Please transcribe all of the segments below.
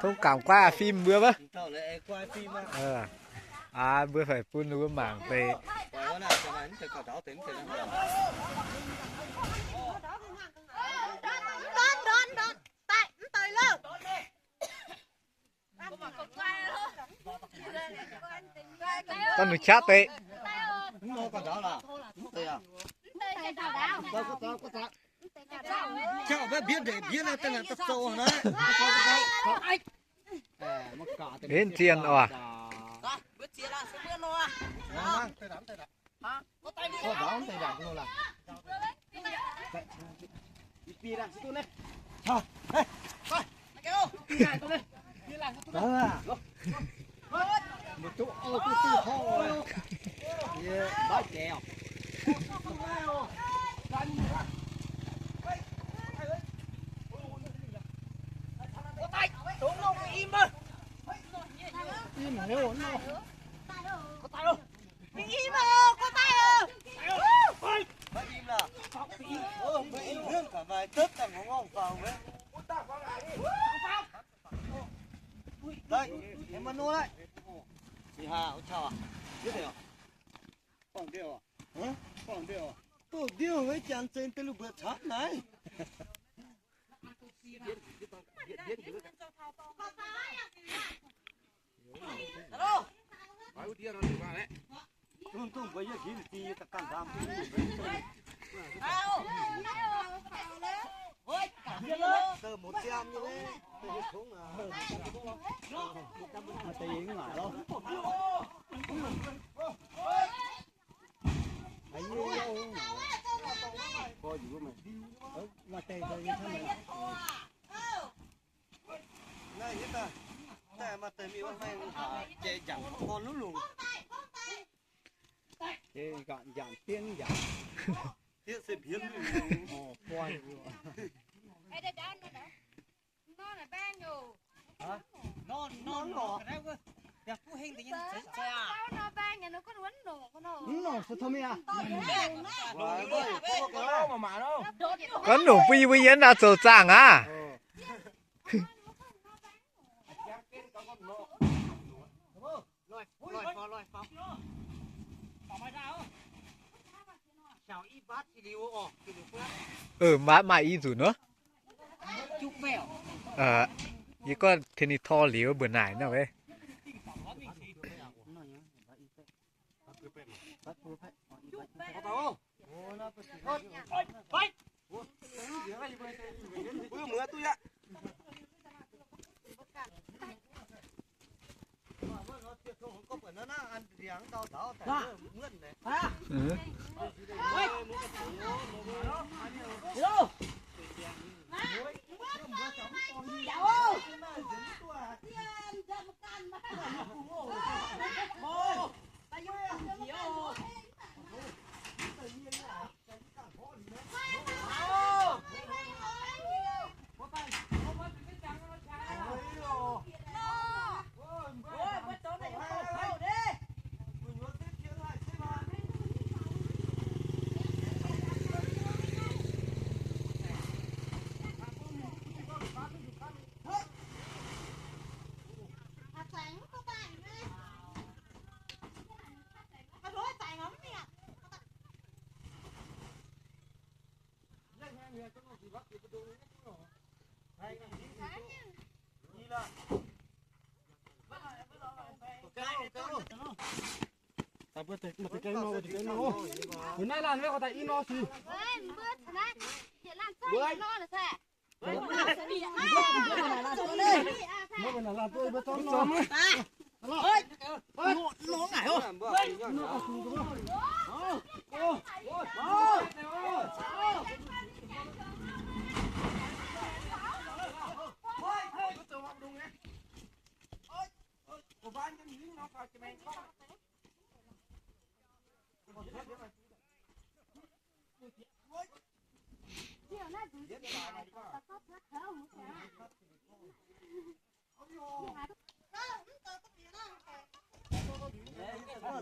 Thông cảm qua phim bữa bơ. Thảo lại quay phim á. Bữa phải phun bữa mảng về. Quay nó cho anh cho cháu tính thì nó. Đón. Tại tới luôn. Con được chat đấy. Nó còn đó là. Đây à. Có. Cháu phải biết để biết là tên là tất sâu hả đấy. Đến tiền à. Biết chia là sẽ biết luôn. Tay đắm. Hả? Có tay đi. Có đắm tay đắm luôn là. Đi ra xuống đây. Thôi. Đây. Coi. Mày kêu. Đi lại con đây. Đi lại xuống đây. Một chỗ ôi tư thôi. Bác kèo. Có tay. Xuống đâu mà im ơi. Im mà nếu nó. Có tay đâu. Mình im mà có tay à. Bác im là. Bác im hương cả vài tớp là ngon vào đấy. Đây, em ăn nô đấy. Chị Hà, chào à? Biết rồi à? Khoảng điều à? Hả? Khoảng điều à? Tổ điều với chàng trên tên lúc bữa chát này. Alo. Phải ưu tiên nó đi vào đấy. Tung với cái gì thì ta càng giảm. Alo. Ôi, tờ một trăm như thế. Tôi biết xuống là. Mà tay ý ngả đâu. Anh như đâu coi gì của mày. Mà tay tôi như thế này. Này hết à. Tại mà tay mi bắt mày chạy chẳng con lúc lùng. Thế giảm tiền giảm. Tiền sẽ biến luôn. Coi. Ê đây đó nó là ban rồi. Hả? Nó cái đấy đẹp phụ hình tự nhiên sẽ à. Nó ban nhà nó có quấn đồ con nó. Nó sao thôi à? Con đủ phi với yến đã trở trang à. Mà y dù nữa. Như con thiên đi to liễu bữa nãy nào vậy. Bữa nay làm với có tại ino gì? Nó ngại không?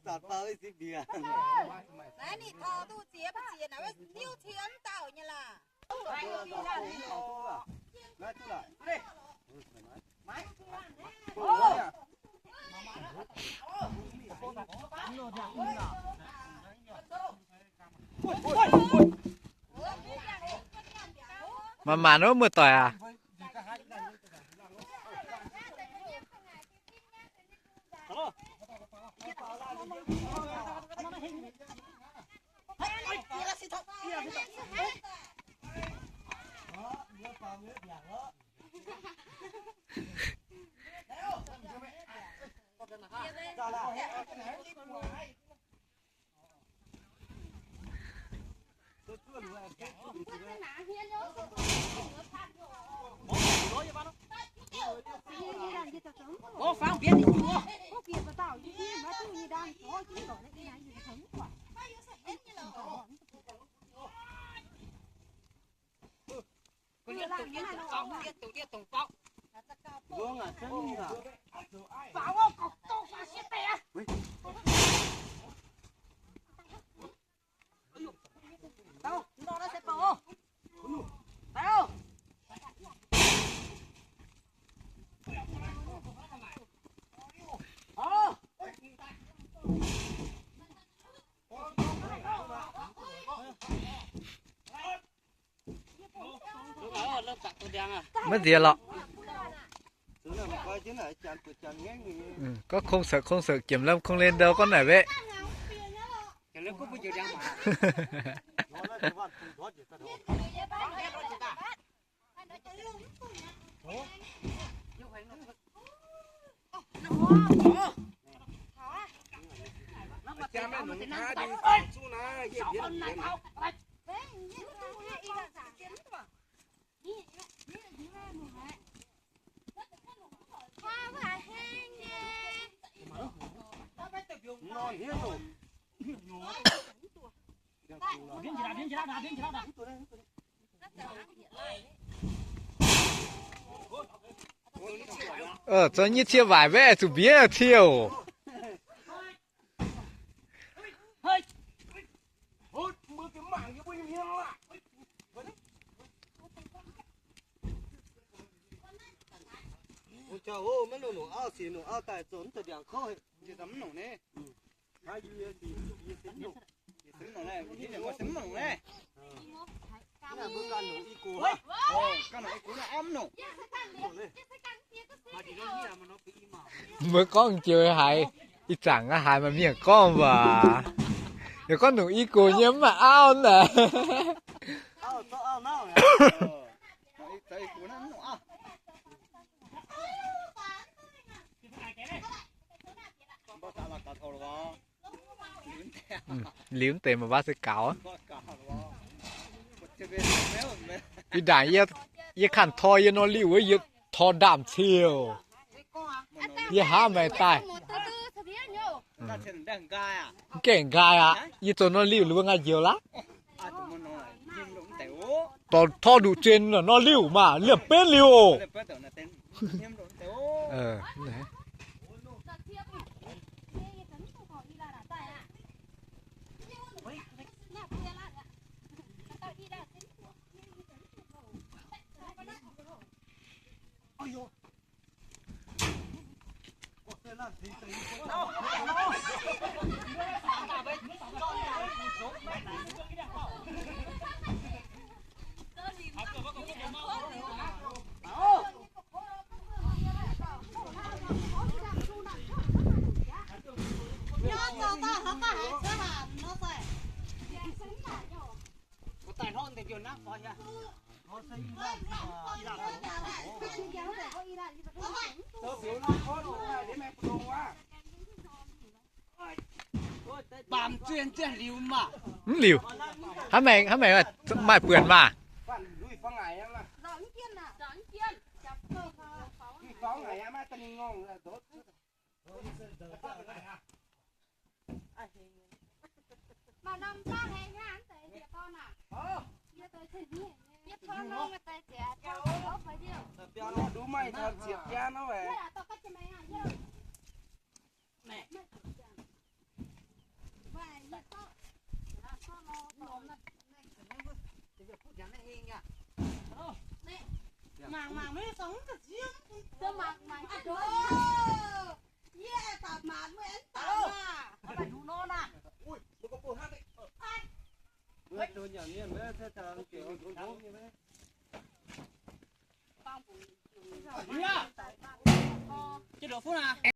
Tạt vào cái gì bìa. Đấy nị thò tu chia bắt chia nào tiêu chiếm tạo như là. Nói chú lại. Máy. mà nó mưa tỏi à Ô pháo biết đi chú. Ô kia mà tao như thế mà tôi như đang có chứ rồi đấy cái này gì thắng quá. Liên tục bóc. Vương à, chân à. Pháo ô cọc to phá xe tè. Đâu, nó sẽ bỏ. Đâu. mất gì lọ Chú nào mà coi chứ này chán của chán nghe người. có không sợ kiểm lâm không lên đâu con này vậy Cái lớp có bao giờ đang mà. Nó là cái văn cùng thoát gì ta đâu. Cha mẹ nó khá đi chú na dễ biết. Nó hiên rồi. Biến chỉ ra. cho như chia vải vậy chủ biết là thiêu Hốt mưa cái mảng cái binh hiên lại. Ôi trời ơi, mấy nổ ao xì nổ ao tài trốn từ đèn khơi. Chỉ tắm nổ nè. Hai gì xính nổ. Xính nổ này, cái này có xính nổ nè. Cái này bữa can nổ y cố á. Can nổ y cố là ấm nổ. mới có một chơi hại ít chẳng á hại mà miệng con và để con đủ y cô nhắm mà ao nè Ao to ao nào nè. Tay cố nó nổ ao. Bao ta là cả thầu đó. liếm tiền mà bác sẽ cáo á Có cả đó. đi đại ye khăn thoi ye nó liu ye thò đạm thiêu ye há mày tai Ta trên đằng gai à? เก่งกายอ่ะยี่ตัวน้อลิ้วหรือว่าไงเยอะละ À tụi mình nói nhìn đúng tiểu. ตอนท่อดูเจนน่ะน้อลิ้วมาเรียบเป็นลิ้ว Để bắt đầu là tên nhìn đúng tiểu. เออไหน Có tài hôn thì kiểu nát coi nha. Bàm chuyên liu mà. ลิ้วทำไมว่าไม่เปื่อนมา Phan lui phăng ngày em là. Phóng ngày em á tên ngon là tốt. Mà năm con hay ngán tới thì con à. Giờ tôi thấy nhỉ. Biết con nó người ta sẽ cho nó phải điều. Cho nó đúng mày thật diệt cha nó về. Thế là tao cắt cho mày hả? Nè. Vậy giờ tao. Con nó nôm là. Nè. Màng mấy sống thật riêng. Tôi màng cái đó. Yeah, tạt mạt mới ăn tạt mà. Phải đủ non à. Ui, một con bồ hát đấy. Bữa tôi nhỏ nhiên với thế thằng kiểu con bố như thế. Bang phụ. Chứ được phút nào.